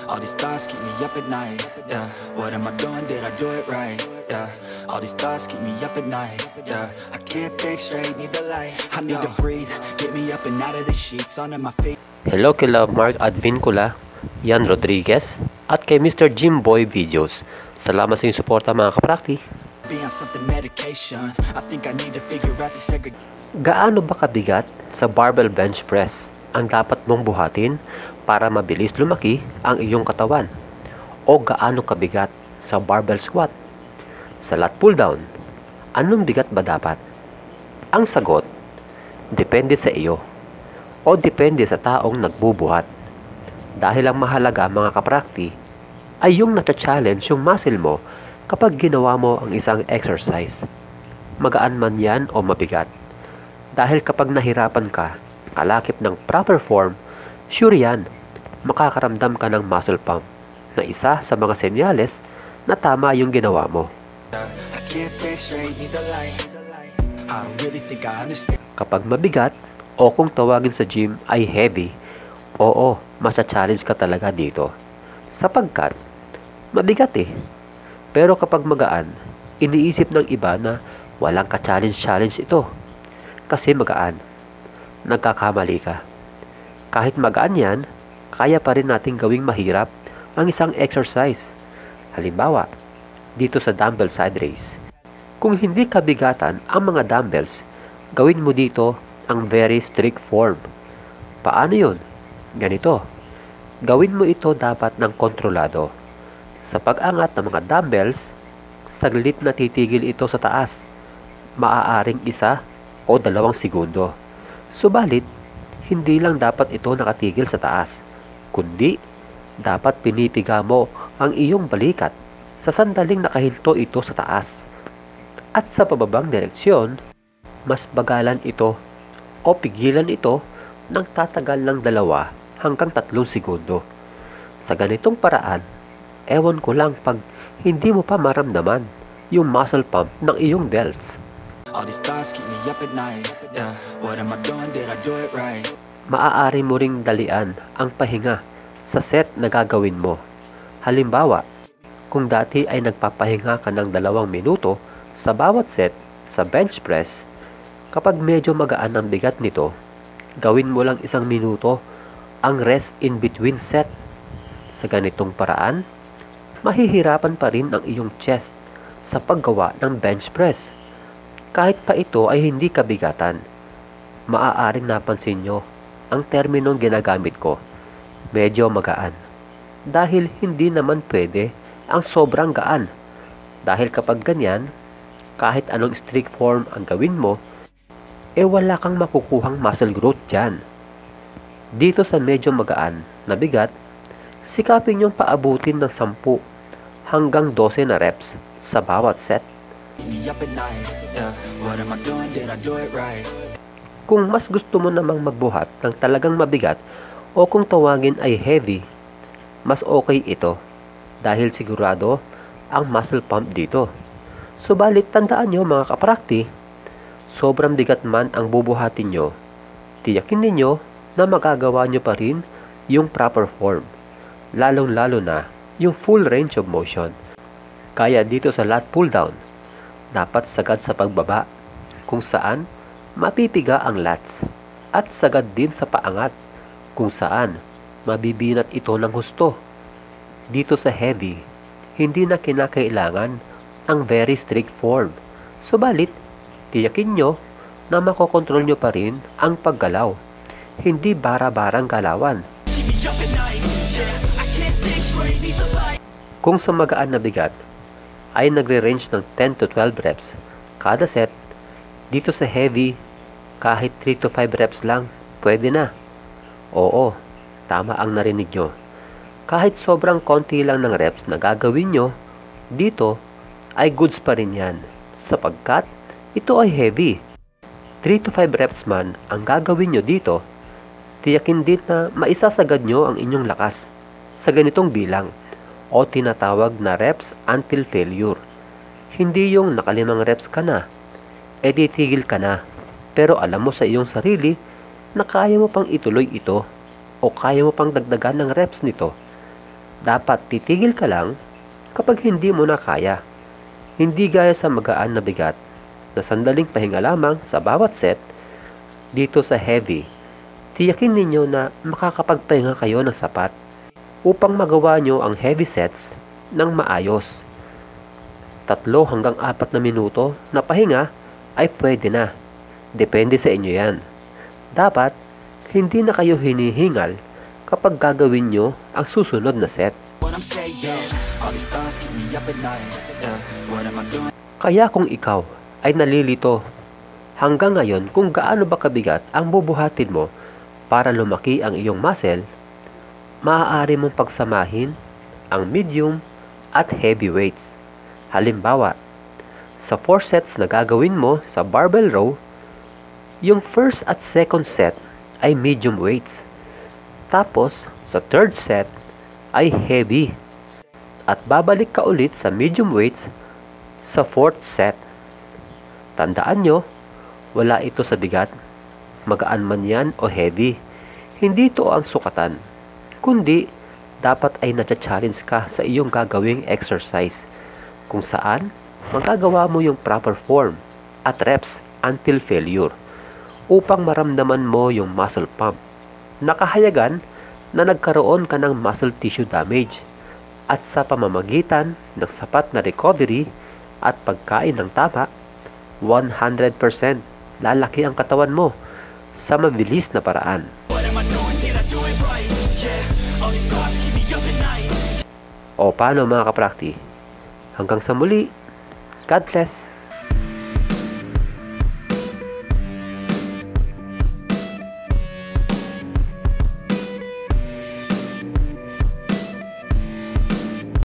All these thoughts keep me up at night, yeah. What am I doing, did I do it right, yeah. All these thoughts keep me up at night, yeah. I can't think straight, need the light. I need to breathe, get me up and out of the sheets, onto my feet. Hello kila Mark Advincula, Yan Rodriguez, at kay Mr. Jimboy Videos. Salamat sa inyong suporta mga kaprakti. Be on something medication, I think I need to figure out the Gaano ba kabigat sa barbell bench press ang dapat mong buhatin para mabilis lumaki ang iyong katawan? O gaano kabigat sa barbell squat? Sa lat pull down, anong bigat ba dapat? Ang sagot, depende sa iyo o depende sa taong nagbubuhat. Dahil ang mahalaga mga kaprakti ay yung nata-challenge yung muscle mo kapag ginawa mo ang isang exercise. Magaan man yan o mabigat. Dahil kapag nahirapan ka, kalakip ng proper form, sure yan, makakaramdam ka ng muscle pump na isa sa mga senyales na tama yung ginawa mo. Kapag mabigat o kung tawagin sa gym ay heavy, oo, matcha-challenge ka talaga dito. Sapagkat, mabigat eh. Pero kapag magaan, iniisip ng iba na walang ka-challenge ito. Kasi magaan, nagkakamali ka. Kahit magaan yan, kaya pa rin natin gawing mahirap ang isang exercise. Halimbawa, dito sa dumbbell side raise. Kung hindi kabigatan ang mga dumbbells, gawin mo dito ang very strict form. Paano yun? Ganito. Gawin mo ito dapat ng kontrolado. Sa pag-angat ng mga dumbbells, saglit na titigil ito sa taas. Maaaring 1 o 2 segundo. Subalit, hindi lang dapat ito nakatigil sa taas, kundi dapat pinipiga mo ang iyong balikat sa sandaling nakahinto ito sa taas. At sa pababang direksyon, mas bagalan ito o pigilan ito ng tatagal ng 2 hanggang 3 segundo. Sa ganitong paraan, ewan ko lang pag hindi mo pa maramdaman yung muscle pump ng iyong delts. All these thoughts keep me up at night, yeah. What am I doing, did I do it right? Maaari mo ring dalian ang pahinga sa set na gagawin mo. Halimbawa, kung dati ay nagpapahinga ka ng 2 minuto sa bawat set sa bench press, kapag medyo magaan ang bigat nito, gawin mo lang 1 minuto ang rest in between set. Sa ganitong paraan, mahihirapan pa rin ang iyong chest sa paggawa ng bench press. Kahit pa ito ay hindi kabigatan, maaaring napansin nyo ang terminong ginagamit ko, medyo magaan. Dahil hindi naman pwede ang sobrang gaan. Dahil kapag ganyan, kahit anong strict form ang gawin mo, wala kang makukuhang muscle growth dyan. Dito sa medyo magaan na bigat, sikapin nyong paabutin ng 10 hanggang 12 na reps sa bawat set. Kung mas gusto mo namang magbuhat ng talagang mabigat o kung tawagin ay heavy, mas okay ito dahil sigurado ang muscle pump dito. Subalit tandaan nyo mga kaprakti, sobrang bigat man ang bubuhatin nyo, tiyakin ninyo na magagawa nyo pa rin yung proper form, lalong-lalo na yung full range of motion. Kaya dito sa lat pull down, dapat sagad sa pagbaba, kung saan mapipiga ang lats, at sagad din sa paangat, kung saan mabibinat ito ng husto. Dito sa heavy, hindi na kinakailangan ang very strict form. Subalit, tiyakin nyo na makokontrol nyo pa rin ang paggalaw, hindi bara-barang galawan. Kung sa magaan na bigat, ay nagre-range ng 10 to 12 reps kada set, dito sa heavy, kahit 3 to 5 reps lang, pwede na. Oo, tama ang narinig nyo. Kahit sobrang konti lang ng reps na gagawin nyo, dito ay goods pa rin yan, sapagkat ito ay heavy. 3 to 5 reps man ang gagawin nyo dito, tiyakin din na maisasagad nyo ang inyong lakas sa ganitong bilang o tinatawag na reps until failure. Hindi yung nakalimang reps ka na, titigil ka na, pero alam mo sa iyong sarili na kaya mo pang ituloy ito o kaya mo pang dagdagan ng reps nito. Dapat titigil ka lang kapag hindi mo na kaya. Hindi gaya sa magaan na bigat na sandaling pahinga lamang sa bawat set. Dito sa heavy, tiyakin ninyo na makakapagpahinga kayo ng sapat upang magawa nyo ang heavy sets ng maayos. 3 hanggang 4 na minuto na pahinga ay pwede na. Depende sa inyo yan. Dapat, hindi na kayo hinihingal kapag gagawin nyo ang susunod na set. What I'm saying, all these thoughts keep me up at night. Yeah, what am I doing? Kaya kung ikaw ay nalilito hanggang ngayon kung gaano ba kabigat ang bubuhatin mo para lumaki ang iyong muscle, maaari mong pagsamahin ang medium at heavy weights. Halimbawa, sa 4 sets na gagawin mo sa barbell row, yung first at second set ay medium weights. Tapos, sa third set ay heavy. At babalik ka ulit sa medium weights sa fourth set. Tandaan nyo, wala ito sa bigat, magaan man yan o heavy. Hindi ito ang sukatan, kundi dapat ay na-challenge ka sa iyong gagawing exercise, kung saan magagawa mo yung proper form at reps until failure upang maramdaman mo yung muscle pump. Nakahayagan na nagkaroon ka ng muscle tissue damage at sa pamamagitan ng sapat na recovery at pagkain ng tama, 100% lalaki ang katawan mo sa mabilis na paraan. What am I doing? Did I do it right? Yeah, all these thoughts keep me up at night. O paano mga kaprakti? Hanggang sa muli, God bless!